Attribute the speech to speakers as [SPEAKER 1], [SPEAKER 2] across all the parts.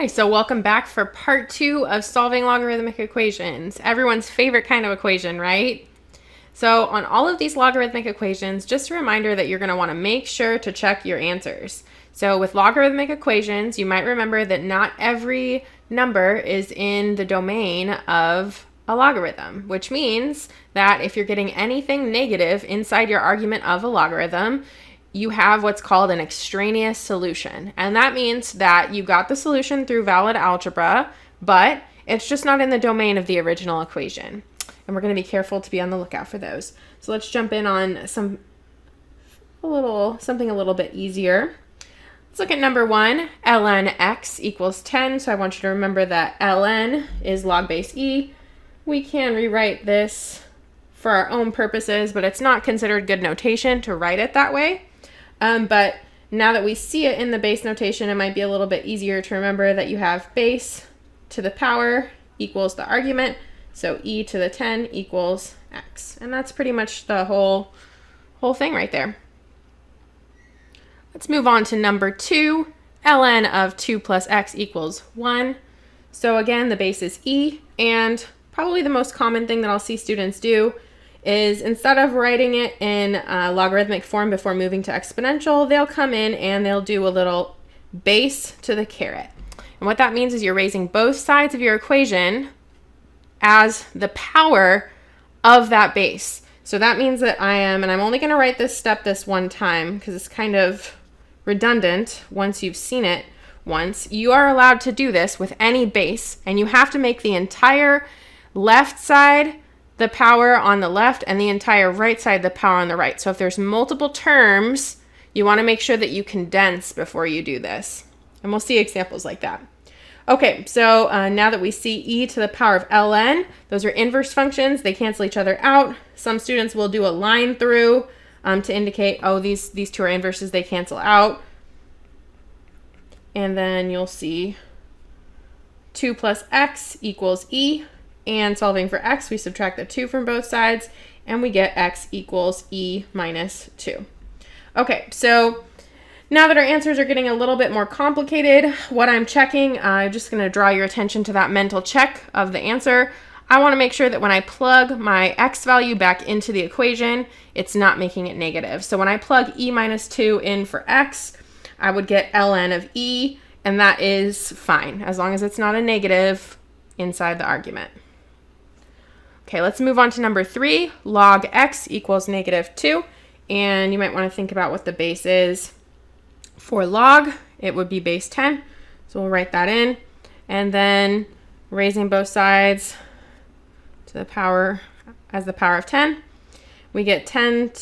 [SPEAKER 1] Hi, so welcome back for part 2 of solving logarithmic equations. Everyone's favorite kind of equation, right? So on all of these logarithmic equations, just a reminder that you're going to want to make sure to check your answers. So with logarithmic equations, you might remember that not every number is in the domain of a logarithm, which means that if you're getting anything negative inside your argument of a logarithm, you have what's called an extraneous solution. And that means that you got the solution through valid algebra, but it's just not in the domain of the original equation. And we're going to be careful to be on the lookout for those. So let's jump in on something a little bit easier. Let's look at number 1, ln x equals 10. So I want you to remember that ln is log base e. We can rewrite this for our own purposes, but it's not considered good notation to write it that way. But now that we see it in the base notation, it might be a little bit easier to remember that you have base to the power equals the argument. So e to the 10 equals x. And that's pretty much the whole thing right there. Let's move on to number 2. ln of 2 plus x equals 1. So again, the base is e, and probably the most common thing that I'll see students do is instead of writing it in logarithmic form before moving to exponential, they'll come in and they'll do a little base to the caret. And what that means is you're raising both sides of your equation as the power of that base. So that means that and I'm only going to write this step this one time because it's kind of redundant once you've seen it once. You are allowed to do this with any base, and you have to make the entire left side the power on the left and the entire right side the power on the right. So if there's multiple terms, you want to make sure that you condense before you do this. And we'll see examples like that. Okay, so now that we see e to the power of ln, those are inverse functions. They cancel each other out. Some students will do a line through to indicate, oh, these two are inverses, they cancel out. And then you'll see 2 plus x equals e. And solving for x, we subtract the 2 from both sides, and we get x equals e minus 2. Okay, so now that our answers are getting a little bit more complicated, what I'm checking, I'm just going to draw your attention to that mental check of the answer. I want to make sure that when I plug my x value back into the equation, it's not making it negative. So when I plug e minus 2 in for x, I would get ln of e, and that is fine, as long as it's not a negative inside the argument. Okay, let's move on to number 3. Log x equals negative 2. And you might want to think about what the base is. For log, it would be base 10. So we'll write that in. And then raising both sides to the power as the power of 10. We get 10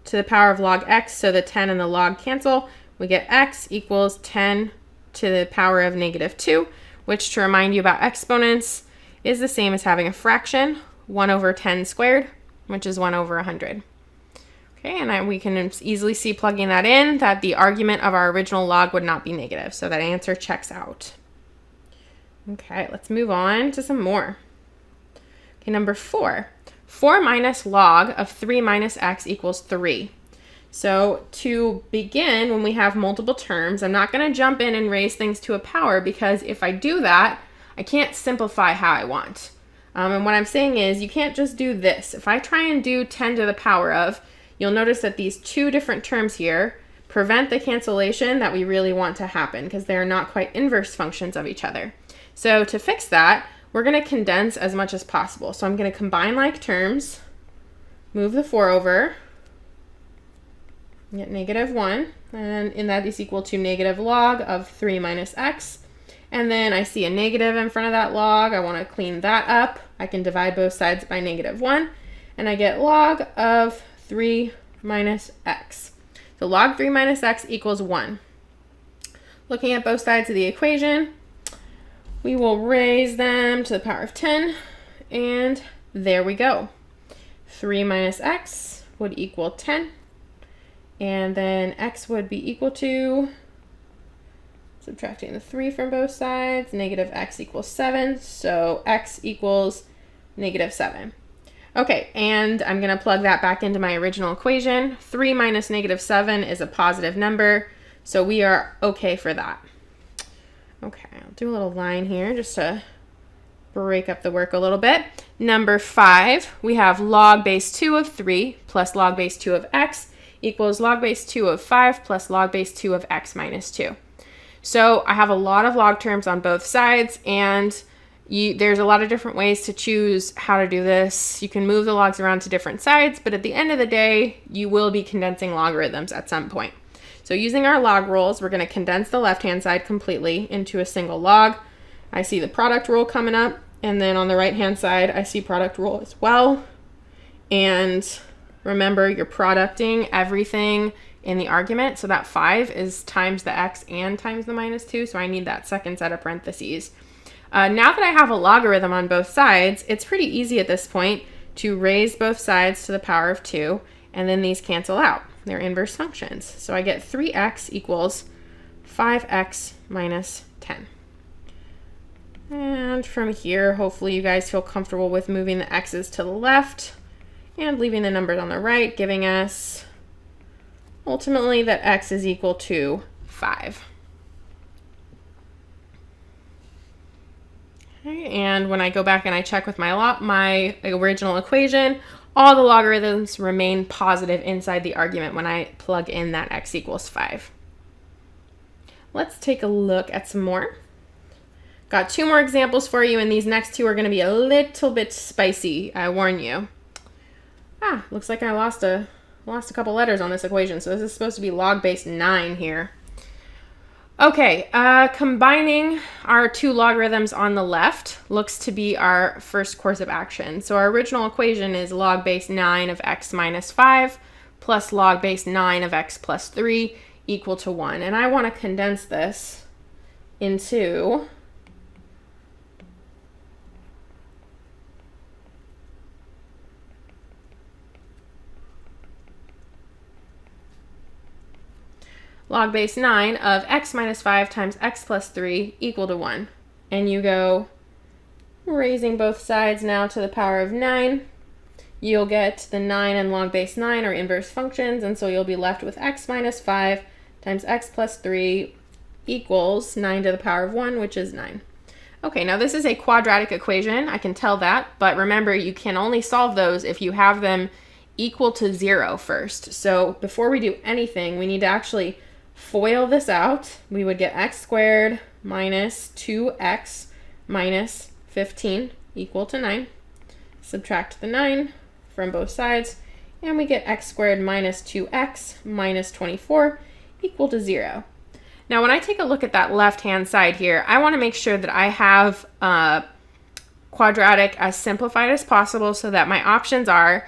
[SPEAKER 1] to the power of log x, so the 10 and the log cancel. We get x equals 10 to the power of negative 2, which, to remind you about exponents, is the same as having a fraction. 1 over 10 squared, which is 1 over 100. Okay, and we can easily see plugging that in that the argument of our original log would not be negative, so that answer checks out. Okay, let's move on to some more. Okay, number 4. 4 minus log of 3 minus x equals 3. So to begin, when we have multiple terms, I'm not going to jump in and raise things to a power, because if I do that, I can't simplify how I want. And what I'm saying is you can't just do this. If I try and do 10 to the power of, you'll notice that these two different terms here prevent the cancellation that we really want to happen because they are not quite inverse functions of each other. So to fix that, we're going to condense as much as possible. So I'm going to combine like terms, move the 4 over, get negative 1, and that is equal to negative log of 3 minus x. And then I see a negative in front of that log. I want to clean that up. I can divide both sides by negative 1, and I get log of 3 minus x. So log 3 minus x equals 1. Looking at both sides of the equation, we will raise them to the power of 10, and there we go. 3 minus x would equal 10, and then x would be equal to, subtracting the 3 from both sides, negative x equals 7, so x equals negative 7. Okay, and I'm going to plug that back into my original equation. 3 minus negative 7 is a positive number, so we are okay for that. Okay, I'll do a little line here just to break up the work a little bit. Number 5, we have log base 2 of 3 plus log base 2 of x equals log base 2 of 5 plus log base 2 of x minus 2. So I have a lot of log terms on both sides, and there's a lot of different ways to choose how to do this. You can move the logs around to different sides, but at the end of the day, you will be condensing logarithms at some point. So using our log rules, we're going to condense the left-hand side completely into a single log. I see the product rule coming up, and then on the right-hand side, I see product rule as well. And remember, you're producting everything in the argument, so that 5 is times the x and times the minus 2, so I need that second set of parentheses. Now that I have a logarithm on both sides, it's pretty easy at this point to raise both sides to the power of 2, and then these cancel out. They're inverse functions. So I get 3x equals 5x minus 10. And from here, hopefully you guys feel comfortable with moving the x's to the left and leaving the numbers on the right, giving us ultimately that x is equal to 5. Okay, and when I go back and I check with my original equation, all the logarithms remain positive inside the argument when I plug in that x equals 5. Let's take a look at some more. Got 2 more examples for you, and these next 2 are going to be a little bit spicy, I warn you. Looks like I lost a couple letters on this equation, so this is supposed to be log base 9 here. Okay, combining our 2 logarithms on the left looks to be our first course of action. So our original equation is log base 9 of x minus 5 plus log base 9 of x plus 3 equal to 1. And I want to condense this into log base 9 of x minus 5 times x plus 3 equal to 1. And you go raising both sides now to the power of 9. You'll get the 9 and log base 9 are inverse functions, and so you'll be left with x minus 5 times x plus 3 equals 9 to the power of 1, which is 9. Okay, now this is a quadratic equation, I can tell that, but remember you can only solve those if you have them equal to 0 first. So before we do anything, we need to actually FOIL this out. We would get x squared minus 2x minus 15 equal to 9. Subtract the 9 from both sides, and we get x squared minus 2x minus 24 equal to 0. Now when I take a look at that left-hand side here, I want to make sure that I have quadratic as simplified as possible so that my options are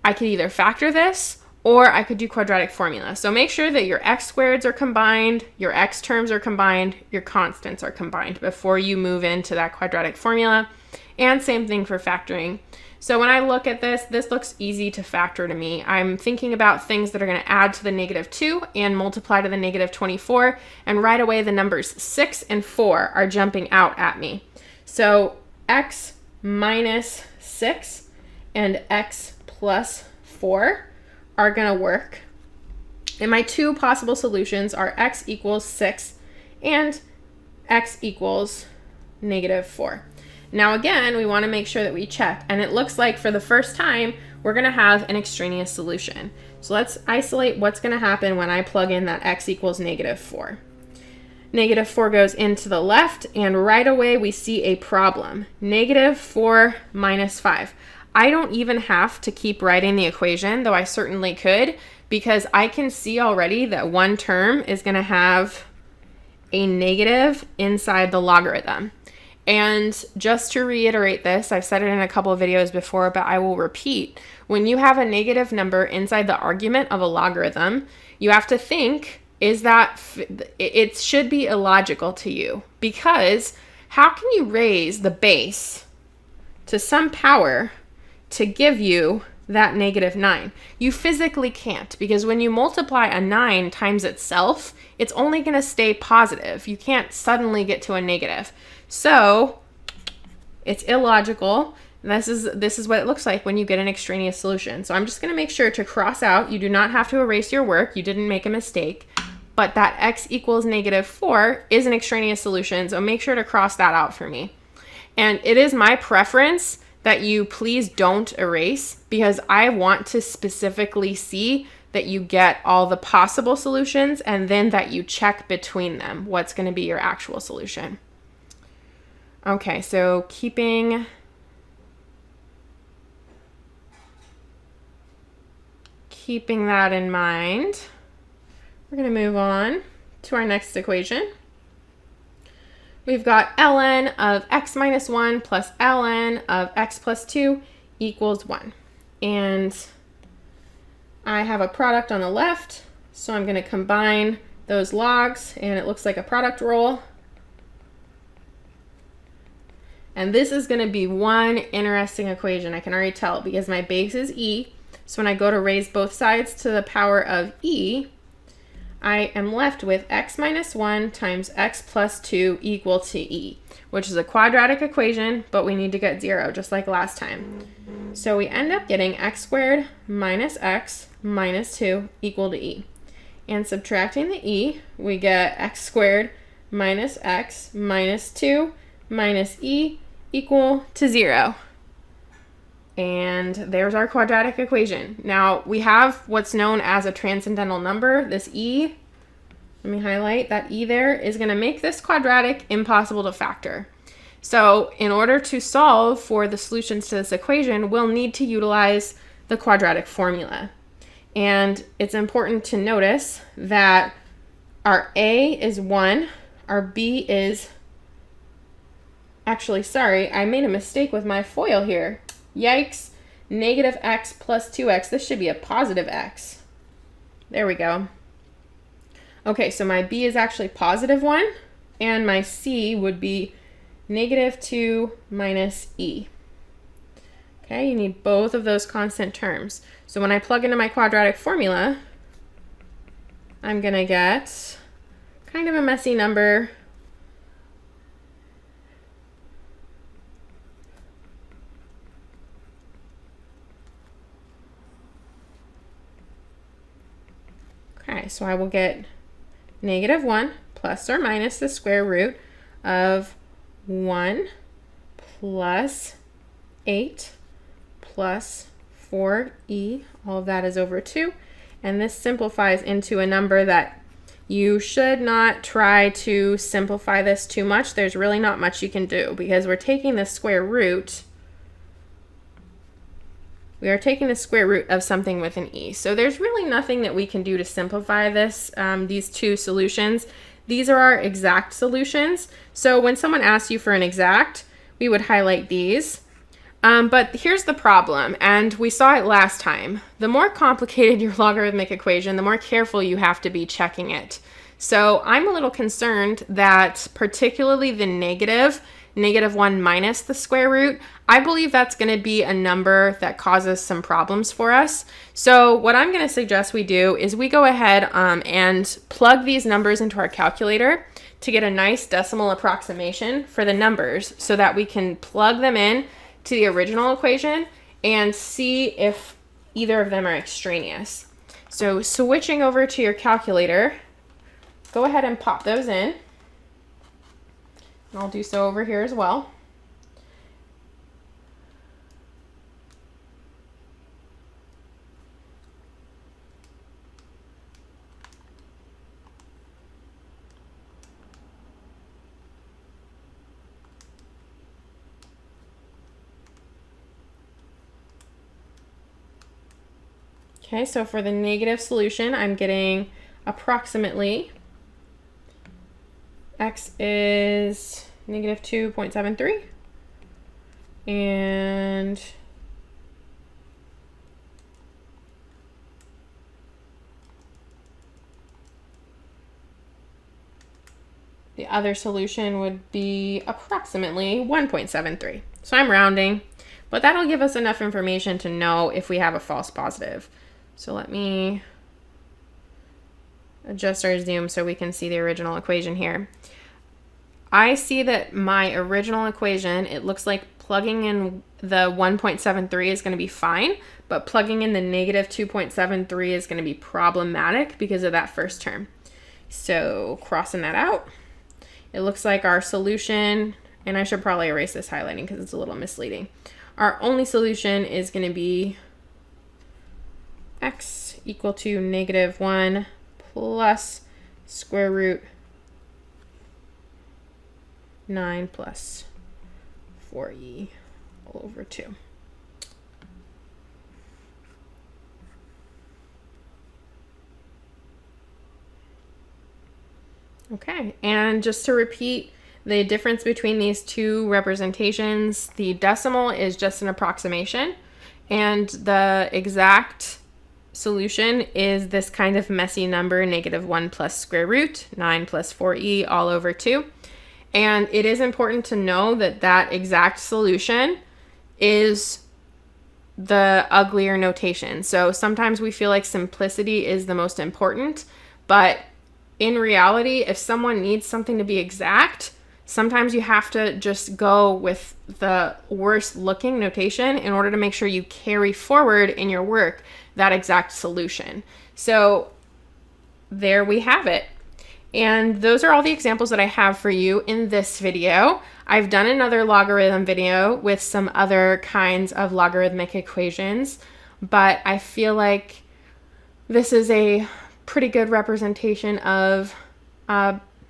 [SPEAKER 1] I could either factor this or I could do quadratic formula. So make sure that your x squareds are combined, your x terms are combined, your constants are combined before you move into that quadratic formula. And same thing for factoring. So when I look at this, this looks easy to factor to me. I'm thinking about things that are going to add to the negative 2 and multiply to the negative 24. And right away, the numbers 6 and 4 are jumping out at me. So x minus 6 and x plus 4 are going to work. And my 2 possible solutions are x equals 6 and x equals negative 4. Now again, we want to make sure that we check, and it looks like for the first time, we're going to have an extraneous solution. So let's isolate what's going to happen when I plug in that x equals negative 4. Negative 4 goes into the left, and right away we see a problem. Negative 4 minus 5. I don't even have to keep writing the equation, though I certainly could, because I can see already that one term is going to have a negative inside the logarithm. And just to reiterate this, I've said it in a couple of videos before, but I will repeat. When you have a negative number inside the argument of a logarithm, you have to think, is that it should be illogical to you, because how can you raise the base to some power to give you that negative 9? You physically can't, because when you multiply a 9 times itself, it's only going to stay positive. You can't suddenly get to a negative. So it's illogical. This is what it looks like when you get an extraneous solution. So I'm just going to make sure to cross out. You do not have to erase your work. You didn't make a mistake. but that x equals -4 is an extraneous solution, so make sure to cross that out for me. And it is my preference that you please don't erase, because I want to specifically see that you get all the possible solutions and then that you check between them what's going to be your actual solution. Okay, so keeping that in mind, we're going to move on to our next equation. We've got ln of x minus 1 plus ln of x plus 2 equals 1. And I have a product on the left, so I'm going to combine those logs, and it looks like a product rule. And this is going to be one interesting equation. I can already tell because my base is e. So when I go to raise both sides to the power of e, I am left with x minus 1 times x plus 2 equal to e, which is a quadratic equation, but we need to get 0 just like last time. So we end up getting x squared minus x minus 2 equal to e. And subtracting the e, we get x squared minus x minus 2 minus e equal to 0. And there's our quadratic equation. Now we have what's known as a transcendental number, this e. Let me highlight that e there is going to make this quadratic impossible to factor. So in order to solve for the solutions to this equation, we'll need to utilize the quadratic formula. And it's important to notice that our a is 1, our b is, actually, sorry, I made a mistake with my FOIL here. Yikes, negative x plus 2x. This should be a positive x. There we go. Okay, so my b is actually positive 1, and my c would be negative 2 minus e. Okay, you need both of those constant terms. So when I plug into my quadratic formula, I'm going to get kind of a messy number. Okay, so I will get negative 1 plus or minus the square root of 1 plus 8 plus 4e. All of that is over 2. And this simplifies into a number that you should not try to simplify this too much. There's really not much you can do because we're taking the square root. We are taking the square root of something with an e. So there's really nothing that we can do to simplify this, these two solutions. These are our exact solutions. So when someone asks you for an exact, we would highlight these. But here's the problem, and we saw it last time. The more complicated your logarithmic equation, the more careful you have to be checking it. So I'm a little concerned that particularly the negative 1 minus the square root, I believe that's going to be a number that causes some problems for us. So what I'm going to suggest we do is we go ahead and plug these numbers into our calculator to get a nice decimal approximation for the numbers so that we can plug them in to the original equation and see if either of them are extraneous. So switching over to your calculator, go ahead and pop those in. And I'll do so over here as well. Okay, so for the negative solution, I'm getting approximately x is negative 2.73, and the other solution would be approximately 1.73. So I'm rounding, but that'll give us enough information to know if we have a false positive. So let me adjust our zoom so we can see the original equation here. I see that my original equation, it looks like plugging in the 1.73 is going to be fine, but plugging in the negative 2.73 is going to be problematic because of that first term. So crossing that out, it looks like our solution, and I should probably erase this highlighting because it's a little misleading. Our only solution is going to be x equal to -1 plus square root 9 plus 4e all over 2. Okay, and just to repeat the difference between these two representations, the decimal is just an approximation, and the exact solution is this kind of messy number, -1 plus square root 9 plus 4e all over 2. And it is important to know that that exact solution is the uglier notation. So sometimes we feel like simplicity is the most important, but in reality, if someone needs something to be exact, sometimes you have to just go with the worst looking notation in order to make sure you carry forward in your work that exact solution. So there we have it. And those are all the examples that I have for you in this video. I've done another logarithm video with some other kinds of logarithmic equations, but I feel like this is a pretty good representation of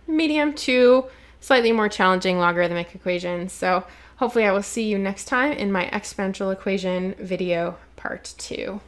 [SPEAKER 1] medium to slightly more challenging logarithmic equations. So hopefully I will see you next time in my exponential equation video part 2.